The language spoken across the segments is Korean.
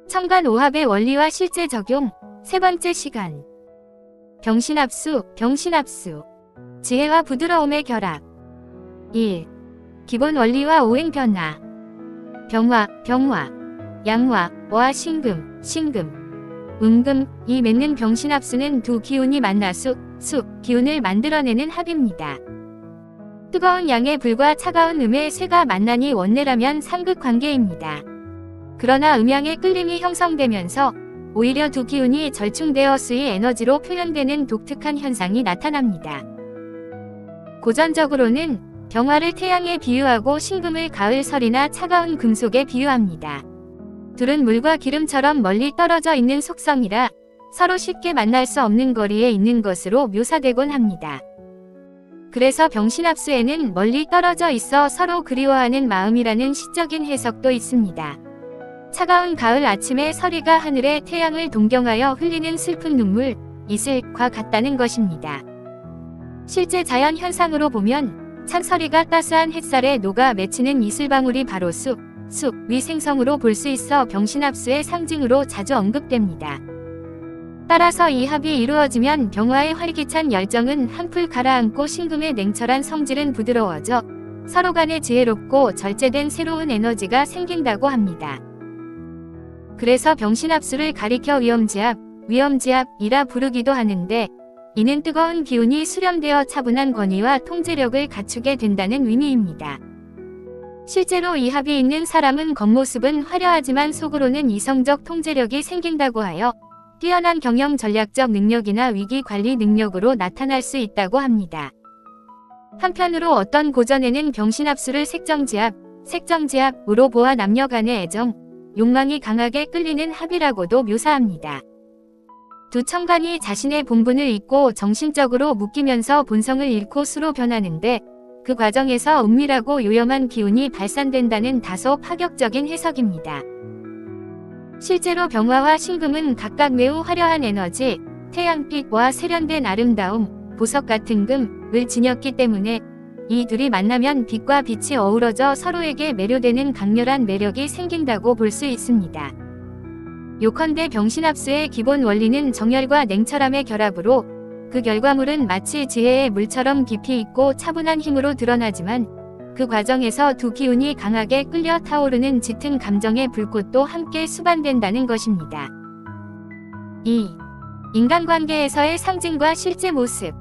청간오합의 원리와 실제 적용. 세 번째 시간. 병신합수. 지혜와 부드러움의 결합. 1. 기본 원리와 오행 변화. 병화, 양화, 와 신금, 음금. 이 맺는 병신합수는 두 기운이 만나 수, 기운을 만들어내는 합입니다. 뜨거운 양의 불과 차가운 음의 쇠가 만나니 원내라면 삼극관계입니다. 그러나 음양의 끌림이 형성되면서 오히려 두 기운이 절충되어 수의 에너지로 표현되는 독특한 현상이 나타납니다. 고전적으로는 병화를 태양에 비유하고 신금을 가을 설이나 차가운 금속에 비유합니다. 둘은 물과 기름처럼 멀리 떨어져 있는 속성이라 서로 쉽게 만날 수 없는 거리에 있는 것으로 묘사되곤 합니다. 그래서 병신합수에는 멀리 떨어져 있어 서로 그리워하는 마음이라는 시적인 해석도 있습니다. 차가운 가을 아침에 서리가 하늘에 태양을 동경하여 흘리는 슬픈 눈물, 이슬과 같다는 것입니다. 실제 자연 현상으로 보면 찬서리가 따스한 햇살에 녹아 맺히는 이슬방울이 바로 숲 위 생성으로 볼 수 있어 병신합수의 상징으로 자주 언급됩니다. 따라서 이 합이 이루어지면 병화의 활기찬 열정은 한풀 가라앉고 신금의 냉철한 성질은 부드러워져 서로 간에 지혜롭고 절제된 새로운 에너지가 생긴다고 합니다. 그래서 병신합수를 가리켜 위험지압이라 부르기도 하는데, 이는 뜨거운 기운이 수렴되어 차분한 권위와 통제력을 갖추게 된다는 의미입니다. 실제로 이 합이 있는 사람은 겉모습은 화려하지만 속으로는 이성적 통제력이 생긴다고 하여 뛰어난 경영 전략적 능력이나 위기 관리 능력으로 나타날 수 있다고 합니다. 한편으로 어떤 고전에는 병신합수를 색정지압으로 보아 남녀 간의 애정, 욕망이 강하게 끌리는 합이라고도 묘사합니다. 두 청간이 자신의 본분을 잊고 정신적으로 묶이면서 본성을 잃고 수로 변하는데, 그 과정에서 은밀하고 요염한 기운이 발산된다는 다소 파격적인 해석입니다. 실제로 병화와 신금은 각각 매우 화려한 에너지, 태양빛과 세련된 아름다움, 보석 같은 금을 지녔기 때문에 이 둘이 만나면 빛과 빛이 어우러져 서로에게 매료되는 강렬한 매력이 생긴다고 볼 수 있습니다. 요컨대 병신합수의 기본 원리는 정열과 냉철함의 결합으로 그 결과물은 마치 지혜의 물처럼 깊이 있고 차분한 힘으로 드러나지만 그 과정에서 두 기운이 강하게 끌려 타오르는 짙은 감정의 불꽃도 함께 수반된다는 것입니다. 2. 인간관계에서의 상징과 실제 모습.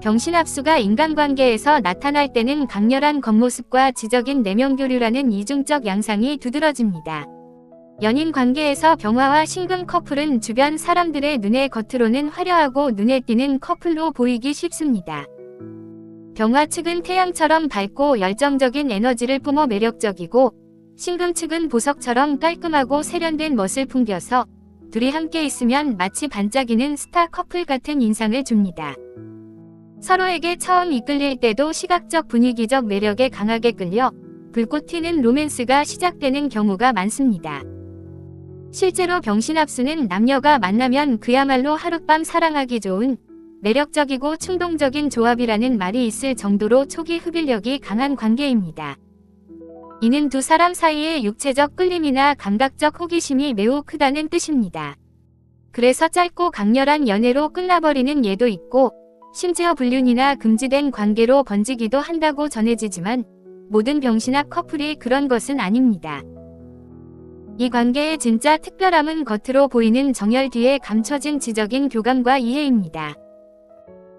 병신합수가 인간관계에서 나타날 때는 강렬한 겉모습과 지적인 내면교류라는 이중적 양상이 두드러집니다. 연인 관계에서 병화와 신금 커플은 주변 사람들의 눈에 겉으로는 화려하고 눈에 띄는 커플로 보이기 쉽습니다. 병화 측은 태양처럼 밝고 열정적인 에너지를 뿜어 매력적이고, 신금 측은 보석처럼 깔끔하고 세련된 멋을 풍겨서 둘이 함께 있으면 마치 반짝이는 스타 커플 같은 인상을 줍니다. 서로에게 처음 이끌릴 때도 시각적 분위기적 매력에 강하게 끌려 불꽃 튀는 로맨스가 시작되는 경우가 많습니다. 실제로 병신합수는 남녀가 만나면 그야말로 하룻밤 사랑하기 좋은 매력적이고 충동적인 조합이라는 말이 있을 정도로 초기 흡일력이 강한 관계입니다. 이는 두 사람 사이의 육체적 끌림이나 감각적 호기심이 매우 크다는 뜻입니다. 그래서 짧고 강렬한 연애로 끝나버리는 예도 있고, 심지어 불륜이나 금지된 관계로 번지기도 한다고 전해지지만 모든 병신합 커플이 그런 것은 아닙니다. 이 관계의 진짜 특별함은 겉으로 보이는 정열 뒤에 감춰진 지적인 교감과 이해입니다.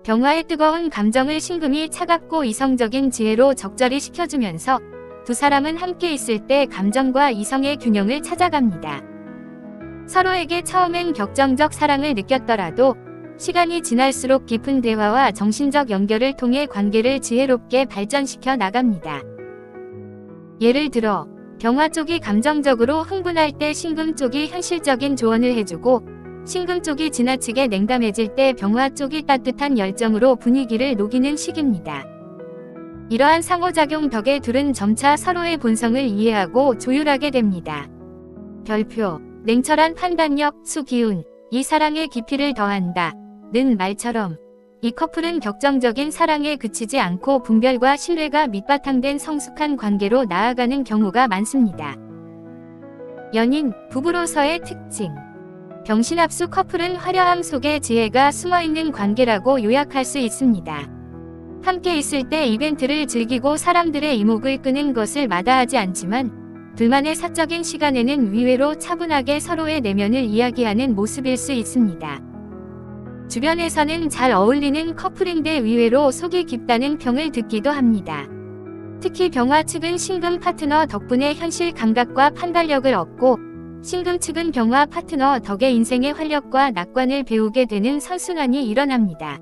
병화의 뜨거운 감정을 신금이 차갑고 이성적인 지혜로 적절히 식혀주면서 두 사람은 함께 있을 때 감정과 이성의 균형을 찾아갑니다. 서로에게 처음엔 격정적 사랑을 느꼈더라도 시간이 지날수록 깊은 대화와 정신적 연결을 통해 관계를 지혜롭게 발전시켜 나갑니다. 예를 들어 병화 쪽이 감정적으로 흥분할 때 신금 쪽이 현실적인 조언을 해주고, 신금 쪽이 지나치게 냉담해질 때 병화 쪽이 따뜻한 열정으로 분위기를 녹이는 식입니다. 이러한 상호작용 덕에 둘은 점차 서로의 본성을 이해하고 조율하게 됩니다. 별표, 냉철한 판단력, 수기운, 이 사랑의 깊이를 더한다 는 말처럼 이 커플은 격정적인 사랑에 그치지 않고 분별과 신뢰가 밑바탕된 성숙한 관계로 나아가는 경우가 많습니다. 연인, 부부로서의 특징. 병신합수 커플은 화려함 속에 지혜가 숨어있는 관계라고 요약할 수 있습니다. 함께 있을 때 이벤트를 즐기고 사람들의 이목을 끄는 것을 마다하지 않지만 둘만의 사적인 시간에는 위외로 차분하게 서로의 내면을 이야기하는 모습일 수 있습니다. 주변에서는 잘 어울리는 커플인데 위외로 속이 깊다는 평을 듣기도 합니다. 특히 병화 측은 신금 파트너 덕분에 현실 감각과 판단력을 얻고 신금 측은 병화 파트너 덕에 인생의 활력과 낙관을 배우게 되는 선순환이 일어납니다.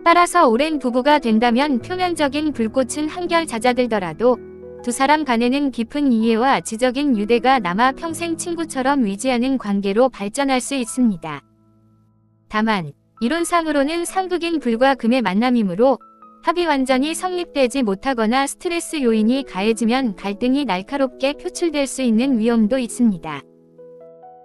따라서 오랜 부부가 된다면 표면적인 불꽃은 한결 잦아들더라도 두 사람 간에는 깊은 이해와 지적인 유대가 남아 평생 친구처럼 위지하는 관계로 발전할 수 있습니다. 다만 이론상으로는 상극인 불과 금의 만남이므로 합이 완전히 성립되지 못하거나 스트레스 요인이 가해지면 갈등이 날카롭게 표출될 수 있는 위험도 있습니다.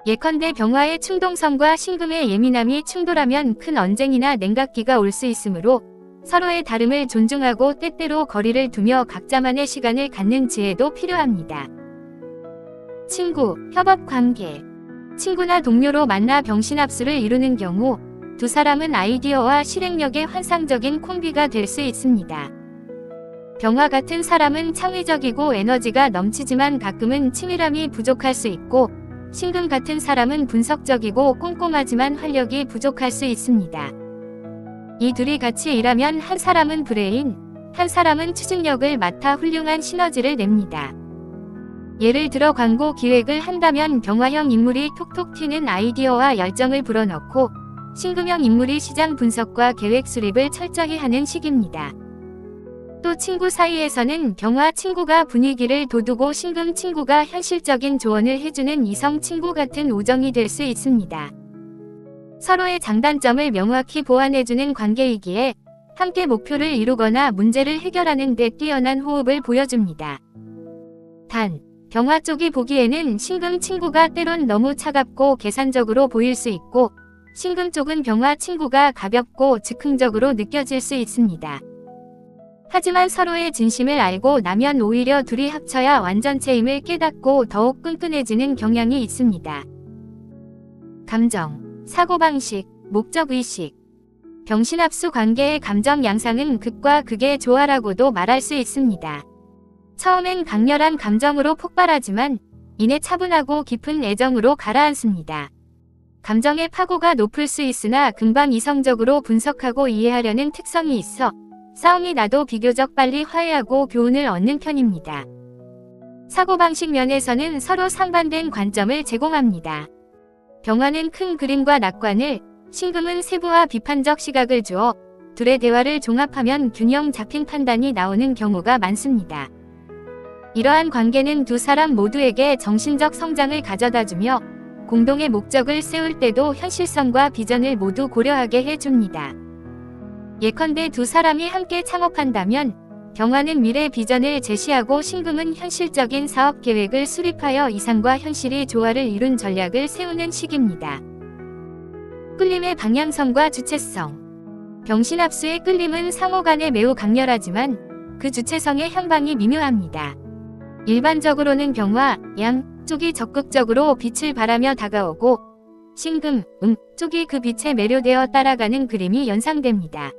예컨대 병화의 충동성과 신금의 예민함이 충돌하면 큰 언쟁이나 냉각기가 올 수 있으므로 서로의 다름을 존중하고 때때로 거리를 두며 각자만의 시간을 갖는 지혜도 필요합니다. 친구, 협업관계. 친구나 동료로 만나 병신합수를 이루는 경우 두 사람은 아이디어와 실행력의 환상적인 콤비가 될 수 있습니다. 병화 같은 사람은 창의적이고 에너지가 넘치지만 가끔은 치밀함이 부족할 수 있고 신금 같은 사람은 분석적이고 꼼꼼하지만 활력이 부족할 수 있습니다. 이 둘이 같이 일하면 한 사람은 브레인, 한 사람은 추진력을 맡아 훌륭한 시너지를 냅니다. 예를 들어 광고 기획을 한다면 병화형 인물이 톡톡 튀는 아이디어와 열정을 불어넣고 신금형 인물이 시장 분석과 계획 수립을 철저히 하는 식입니다. 또 친구 사이에서는 병화 친구가 분위기를 돋우고 신금 친구가 현실적인 조언을 해주는 이성 친구 같은 우정이 될 수 있습니다. 서로의 장단점을 명확히 보완해주는 관계이기에 함께 목표를 이루거나 문제를 해결하는 데 뛰어난 호흡을 보여줍니다. 단, 병화 쪽이 보기에는 신금 친구가 때론 너무 차갑고 계산적으로 보일 수 있고 신금 쪽은 병화 친구가 가볍고 즉흥적으로 느껴질 수 있습니다. 하지만 서로의 진심을 알고 나면 오히려 둘이 합쳐야 완전체임을 깨닫고 더욱 끈끈해지는 경향이 있습니다. 감정, 사고방식, 목적의식. 병신합수 관계의 감정 양상은 극과 극의 조화라고도 말할 수 있습니다. 처음엔 강렬한 감정으로 폭발하지만 이내 차분하고 깊은 애정으로 가라앉습니다. 감정의 파고가 높을 수 있으나 금방 이성적으로 분석하고 이해하려는 특성이 있어 싸움이 나도 비교적 빨리 화해하고 교훈을 얻는 편입니다. 사고방식 면에서는 서로 상반된 관점을 제공합니다. 병화는 큰 그림과 낙관을, 신금은 세부와 비판적 시각을 주어 둘의 대화를 종합하면 균형 잡힌 판단이 나오는 경우가 많습니다. 이러한 관계는 두 사람 모두에게 정신적 성장을 가져다주며 공동의 목적을 세울 때도 현실성과 비전을 모두 고려하게 해줍니다. 예컨대 두 사람이 함께 창업한다면 병화는 미래 비전을 제시하고 신금은 현실적인 사업 계획을 수립하여 이상과 현실이 조화를 이룬 전략을 세우는 식입니다. 끌림의 방향성과 주체성. 병신합수의 끌림은 상호 간에 매우 강렬하지만 그 주체성의 향방이 미묘합니다. 일반적으로는 병화, 양 쪽이 적극적으로 빛을 발하며 다가오고 신금, 쪽이 그 빛에 매료되어 따라가는 그림이 연상됩니다.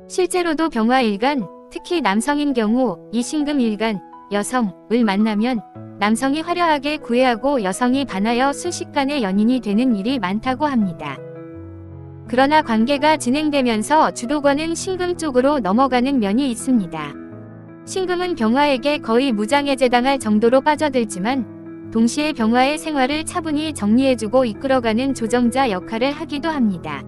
실제로도 병화 일간, 특히 남성인 경우 이 신금 일간, 여성을 만나면 남성이 화려하게 구애하고 여성이 반하여 순식간에 연인이 되는 일이 많다고 합니다. 그러나 관계가 진행되면서 주도권은 신금 쪽으로 넘어가는 면이 있습니다. 신금은 병화에게 거의 무장해제당할 정도로 빠져들지만 동시에 병화의 생활을 차분히 정리해주고 이끌어가는 조정자 역할을 하기도 합니다.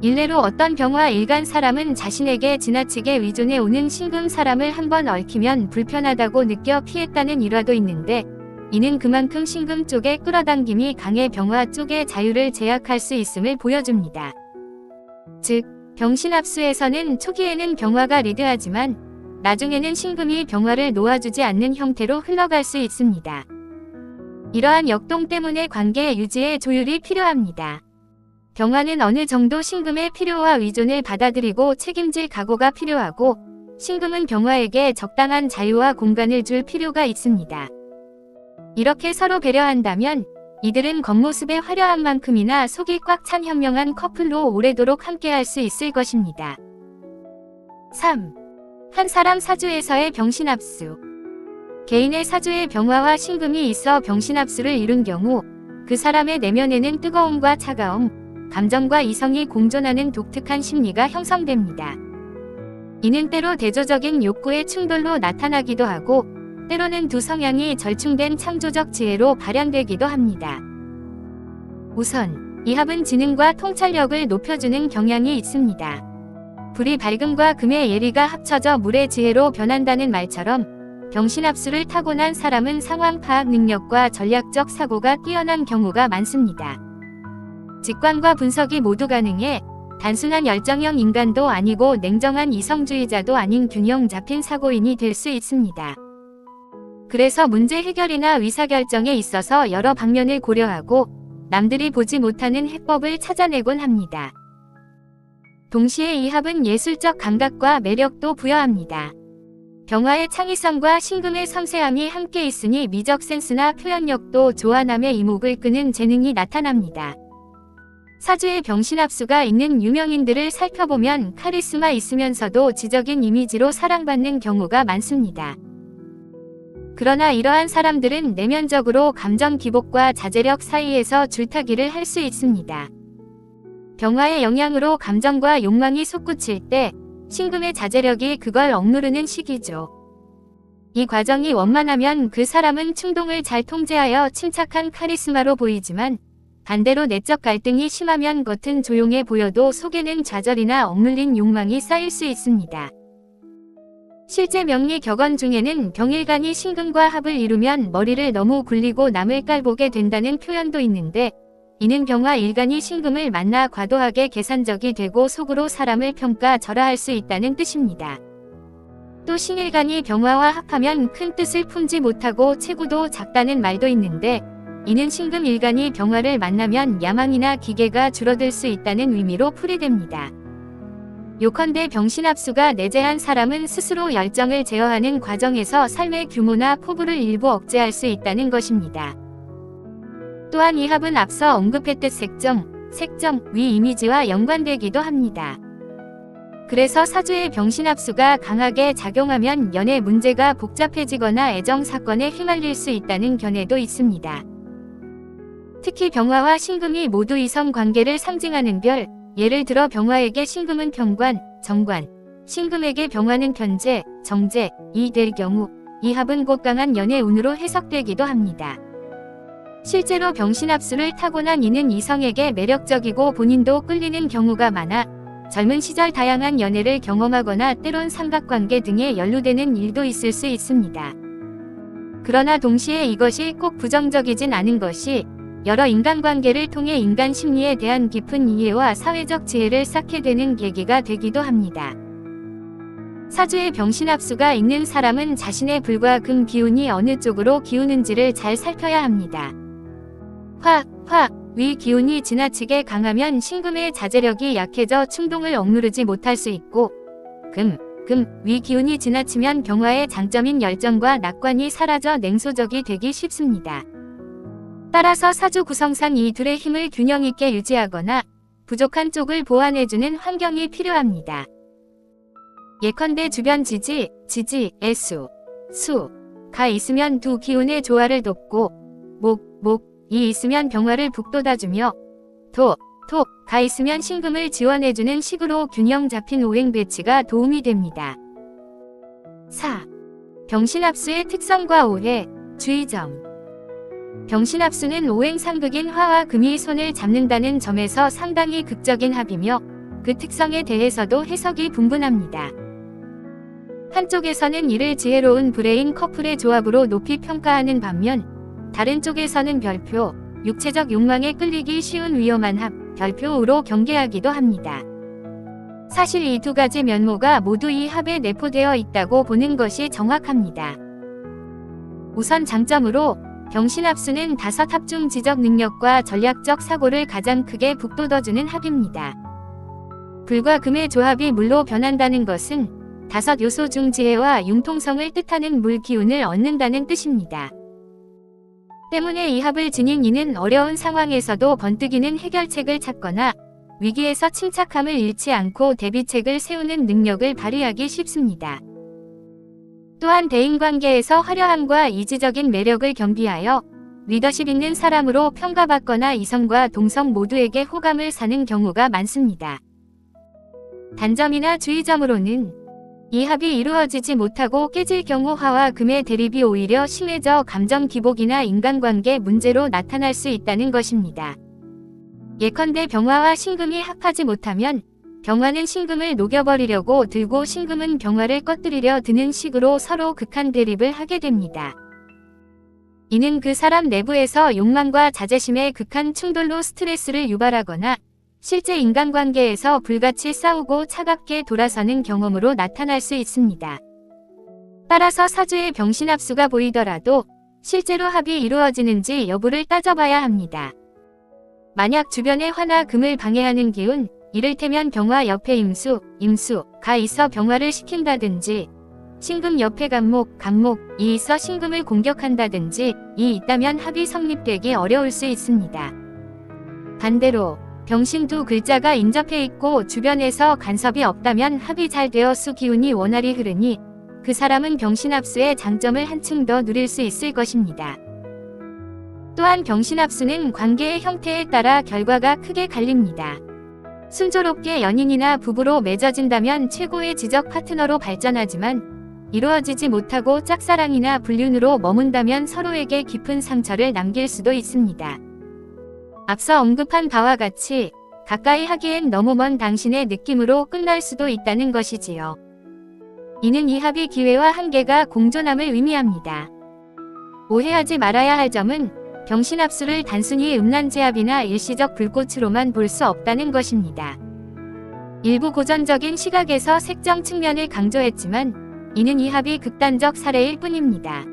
일례로 어떤 병화 일간 사람은 자신에게 지나치게 의존해 오는 신금 사람을 한번 얽히면 불편하다고 느껴 피했다는 일화도 있는데 이는 그만큼 신금 쪽의 끌어당김이 강해 병화 쪽의 자유를 제약할 수 있음을 보여줍니다. 즉, 병신합수에서는 초기에는 병화가 리드하지만 나중에는 신금이 병화를 놓아주지 않는 형태로 흘러갈 수 있습니다. 이러한 역동 때문에 관계 유지에 조율이 필요합니다. 병화는 어느 정도 신금의 필요와 의존을 받아들이고 책임질 각오가 필요하고 신금은 병화에게 적당한 자유와 공간을 줄 필요가 있습니다. 이렇게 서로 배려한다면 이들은 겉모습의 화려한 만큼이나 속이 꽉 찬 현명한 커플로 오래도록 함께할 수 있을 것입니다. 3. 한 사람 사주에서의 병신합수. 개인의 사주에 병화와 신금이 있어 병신합수를 이룬 경우 그 사람의 내면에는 뜨거움과 차가움, 감정과 이성이 공존하는 독특한 심리가 형성됩니다. 이는 때로 대조적인 욕구의 충돌로 나타나기도 하고 때로는 두 성향이 절충된 창조적 지혜로 발현되기도 합니다. 우선 이 합은 지능과 통찰력을 높여주는 경향이 있습니다. 불이 밝음과 금의 예리가 합쳐져 물의 지혜로 변한다는 말처럼 병신합수를 타고난 사람은 상황 파악 능력과 전략적 사고가 뛰어난 경우가 많습니다. 직관과 분석이 모두 가능해 단순한 열정형 인간도 아니고 냉정한 이성주의자도 아닌 균형 잡힌 사고인이 될 수 있습니다. 그래서 문제 해결이나 의사결정에 있어서 여러 방면을 고려하고 남들이 보지 못하는 해법을 찾아내곤 합니다. 동시에 이 합은 예술적 감각과 매력도 부여합니다. 병화의 창의성과 신금의 섬세함이 함께 있으니 미적 센스나 표현력도 조화남의 이목을 끄는 재능이 나타납니다. 사주에 병신합수가 있는 유명인들을 살펴보면 카리스마 있으면서도 지적인 이미지로 사랑받는 경우가 많습니다. 그러나 이러한 사람들은 내면적으로 감정 기복과 자제력 사이에서 줄타기를 할 수 있습니다. 병화의 영향으로 감정과 욕망이 솟구칠 때 신금의 자제력이 그걸 억누르는 시기죠. 이 과정이 원만하면 그 사람은 충동을 잘 통제하여 침착한 카리스마로 보이지만 반대로 내적 갈등이 심하면 겉은 조용해 보여도 속에는 좌절이나 억눌린 욕망이 쌓일 수 있습니다. 실제 명리 격언 중에는 병일간이 신금과 합을 이루면 머리를 너무 굴리고 남을 깔보게 된다는 표현도 있는데 이는 병화 일간이 신금을 만나 과도하게 계산적이 되고 속으로 사람을 평가절하할 수 있다는 뜻입니다. 또 신일간이 병화와 합하면 큰 뜻을 품지 못하고 체구도 작다는 말도 있는데 이는 신금 일간이 병화를 만나면 야망이나 기계가 줄어들 수 있다는 의미로 풀이됩니다. 요컨대 병신합수가 내재한 사람은 스스로 열정을 제어하는 과정에서 삶의 규모나 포부를 일부 억제할 수 있다는 것입니다. 또한 이 합은 앞서 언급했듯 색점, 위 이미지와 연관되기도 합니다. 그래서 사주의 병신합수가 강하게 작용하면 연애 문제가 복잡해지거나 애정 사건에 휘말릴 수 있다는 견해도 있습니다. 특히 병화와 신금이 모두 이성 관계를 상징하는 별, 예를 들어 병화에게 신금은 편관, 정관, 신금에게 병화는 편재, 정재이 될 경우 이 합은 곧 강한 연애 운으로 해석되기도 합니다. 실제로 병신합수를 타고난 이는 이성에게 매력적이고 본인도 끌리는 경우가 많아 젊은 시절 다양한 연애를 경험하거나 때론 삼각관계 등에 연루되는 일도 있을 수 있습니다. 그러나 동시에 이것이 꼭 부정적이진 않은 것이 여러 인간관계를 통해 인간 심리에 대한 깊은 이해와 사회적 지혜를 쌓게 되는 계기가 되기도 합니다. 사주에 병신합수가 있는 사람은 자신의 불과 금 기운이 어느 쪽으로 기우는지를 잘 살펴야 합니다. 위 기운이 지나치게 강하면 신금의 자제력이 약해져 충동을 억누르지 못할 수 있고 위 기운이 지나치면 병화의 장점인 열정과 낙관이 사라져 냉소적이 되기 쉽습니다. 따라서 사주 구성상 이 둘의 힘을 균형 있게 유지하거나 부족한 쪽을 보완해주는 환경이 필요합니다. 예컨대 주변 지지, 수가 있으면 두 기운의 조화를 돕고 목이 있으면 병화를 북돋아주며 토가 있으면 신금을 지원해주는 식으로 균형 잡힌 오행 배치가 도움이 됩니다. 4. 병신합수의 특성과 오해, 주의점. 병신합수는 오행상극인 화와 금이 손을 잡는다는 점에서 상당히 극적인 합이며 그 특성에 대해서도 해석이 분분합니다. 한쪽에서는 이를 지혜로운 브레인 커플의 조합으로 높이 평가하는 반면 다른 쪽에서는 별표, 육체적 욕망에 끌리기 쉬운 위험한 합, 별표로 경계하기도 합니다. 사실 이 두 가지 면모가 모두 이 합에 내포되어 있다고 보는 것이 정확합니다. 우선 장점으로 병신합수는 5합 중 지적 능력과 전략적 사고를 가장 크게 북돋워주는 합입니다. 불과 금의 조합이 물로 변한다는 것은 5 요소 중 지혜와 융통성을 뜻하는 물 기운을 얻는다는 뜻입니다. 때문에 이 합을 지닌 이는 어려운 상황에서도 번뜩이는 해결책을 찾거나 위기에서 침착함을 잃지 않고 대비책을 세우는 능력을 발휘하기 쉽습니다. 또한 대인관계에서 화려함과 이지적인 매력을 겸비하여 리더십 있는 사람으로 평가받거나 이성과 동성 모두에게 호감을 사는 경우가 많습니다. 단점이나 주의점으로는 이 합이 이루어지지 못하고 깨질 경우 화와 금의 대립이 오히려 심해져 감정 기복이나 인간관계 문제로 나타날 수 있다는 것입니다. 예컨대 병화와 신금이 합하지 못하면 병화는 신금을 녹여버리려고 들고 신금은 병화를 꺼뜨리려 드는 식으로 서로 극한 대립을 하게 됩니다. 이는 그 사람 내부에서 욕망과 자제심의 극한 충돌로 스트레스를 유발하거나 실제 인간관계에서 불같이 싸우고 차갑게 돌아서는 경험으로 나타날 수 있습니다. 따라서 사주에 병신합수가 보이더라도 실제로 합이 이루어지는지 여부를 따져봐야 합니다. 만약 주변에 화나 금을 방해하는 기운, 이를테면 병화 옆에 임수가 있어 병화를 시킨다든지 신금 옆에 간목이 있어 신금을 공격한다든지 이 있다면 합이 성립되기 어려울 수 있습니다. 반대로 병신 두 글자가 인접해 있고 주변에서 간섭이 없다면 합이 잘 되어 수 기운이 원활히 흐르니 그 사람은 병신합수의 장점을 한층 더 누릴 수 있을 것입니다. 또한 병신합수는 관계의 형태에 따라 결과가 크게 갈립니다. 순조롭게 연인이나 부부로 맺어진다면 최고의 지적 파트너로 발전하지만 이루어지지 못하고 짝사랑이나 불륜으로 머문다면 서로에게 깊은 상처를 남길 수도 있습니다. 앞서 언급한 바와 같이 가까이 하기엔 너무 먼 당신의 느낌으로 끝날 수도 있다는 것이지요. 이는 이 합의 기회와 한계가 공존함을 의미합니다. 오해하지 말아야 할 점은 병신합수를 단순히 음란제합이나 일시적 불꽃으로만 볼 수 없다는 것입니다. 일부 고전적인 시각에서 색정 측면을 강조했지만 이는 이 합이 극단적 사례일 뿐입니다.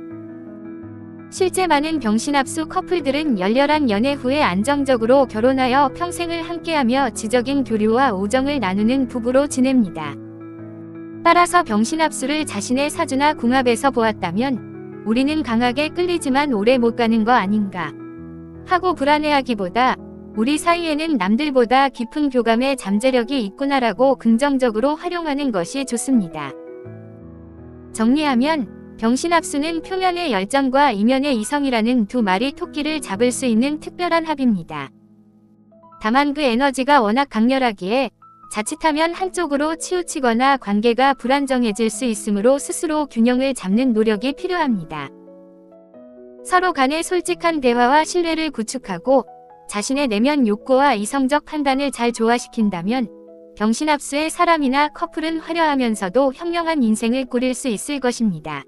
실제 많은 병신합수 커플들은 열렬한 연애 후에 안정적으로 결혼하여 평생을 함께하며 지적인 교류와 우정을 나누는 부부로 지냅니다. 따라서 병신합수를 자신의 사주나 궁합에서 보았다면 우리는 강하게 끌리지만 오래 못 가는 거 아닌가 하고 불안해하기보다 우리 사이에는 남들보다 깊은 교감의 잠재력이 있구나라고 긍정적으로 활용하는 것이 좋습니다. 정리하면 병신합수는 표면의 열정과 이면의 이성이라는 두 마리 토끼를 잡을 수 있는 특별한 합입니다. 다만 그 에너지가 워낙 강렬하기에 자칫하면 한쪽으로 치우치거나 관계가 불안정해질 수 있으므로 스스로 균형을 잡는 노력이 필요합니다. 서로 간의 솔직한 대화와 신뢰를 구축하고 자신의 내면 욕구와 이성적 판단을 잘 조화시킨다면 병신합수의 사람이나 커플은 화려하면서도 현명한 인생을 꾸릴 수 있을 것입니다.